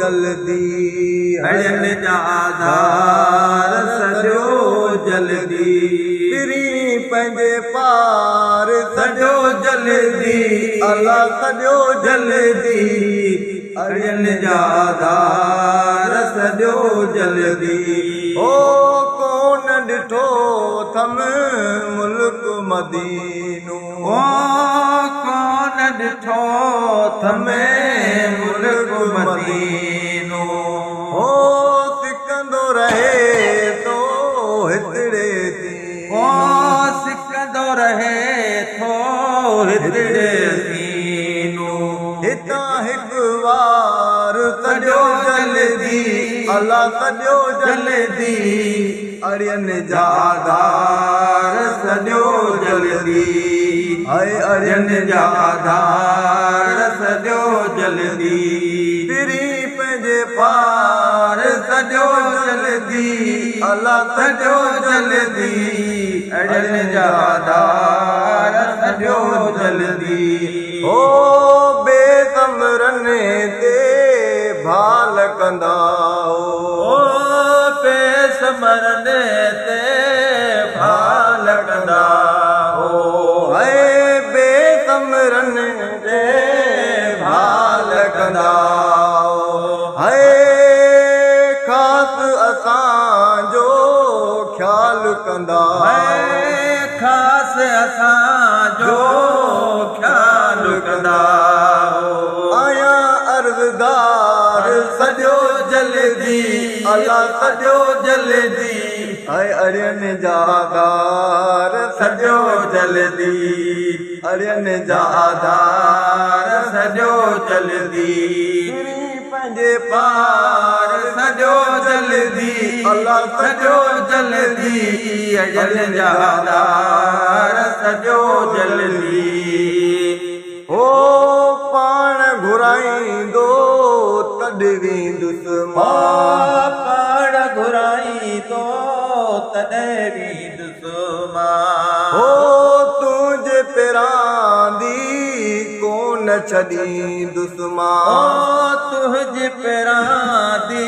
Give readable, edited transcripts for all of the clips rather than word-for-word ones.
जल्दी अड़ियन जा आधार सॼो जल्दी फिरी पंहिंजे पार सॼो जल्दी अल्लाह सॼो जल्दी अड़ियन जा आधार सॼो जल्दी ओ कोन ॾिठो थम मुल्क मदीनो ओ कोन ॾिठो थमे मुल्क मदीनो ओ सिकंदो रहे तो हितड़े थी ओ सिकंदो रहे थो हितड़े सीनो हितां हिकु वार सॼो जल्दी अल्लाह सॼो जल्दी अड़ियन जा आधार सॼो जल्दी हाय अड़ियन जा आधार सॼो जल्दी फिरी पंहिंजे पार सॼो जल्दी अल्लाह सॼो जल्दी अड़ियन जा आधार सॼो जल्दी ओ बेसमरन ते भाल कंदा ओ बेसमरन ते भाल कंदा हो हाय बेसमरन ते भाल कंदा हाय ख़ासि असांजो ख़्यालु कंदा ख़ासि असांजो ख़्यालु कंदा आया अर्ज़दार सॼो जल्दी अल्लाह सॼो जल्दी हाय अड़ियन जा आधार सॼो जल्दी अड़ियन जा आधार सॼो जल्दी पंहिंजे पार सॼो जल्दी अल्लाह सॼो जल्दी अड़ियन जा आधार सॼो जल्दी ओ पाण घुराईंदो तॾहिं वेंदुसि मां पाण घुराईंदो तॾहिं वेंदुसि मां ओ तुंहिंजे पेरांदी कोन छॾींदुसि मां तुंहिंजे पेरांदी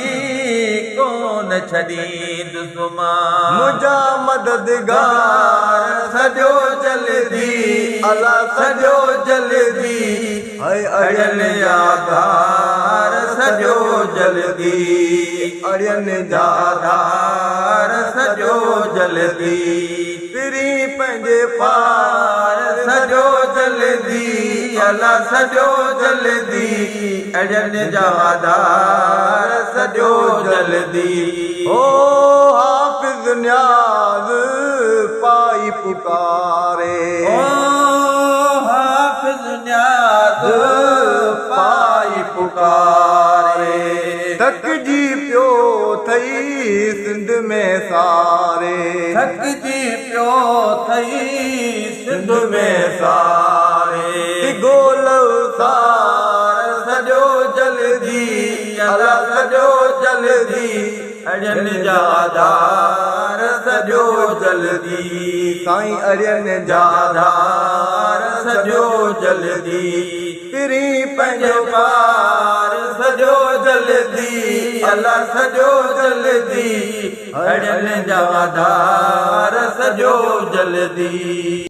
कोन छॾींदुसि मां मुंहिंजा मददगार सॼो जल्दी अल्लाह सॼो जल्दी हाय अड़ियन जा आधार सॼो जल्दी अड़ियन जा आधार सॼो जल्दी फिरी पंहिंजे पार सॼो जल्दी अल्लाह सॼो जल्दी अड़ियन जा आधार सॼो जल्दी ओ हाफ़िज़ न्याज़ पाई पुकारे ओ हाफ़िज़ न्याज़ पाई पुकारे थकिजी पियो थई सिंध में सारे थकिजी पियो थई सिंध में सारे गोल सार सॼो जल्दी अल्लाह सॼो जल्दी अड़ियन जा आधार सॼो जल्दी साईं अड़ियन जा आधार सॼो जल्दी फिरी पंहिंजे पार सॼो जल्दी अल्लाह सॼो जल्दी अड़ियन जा आधार सॼो जल्दी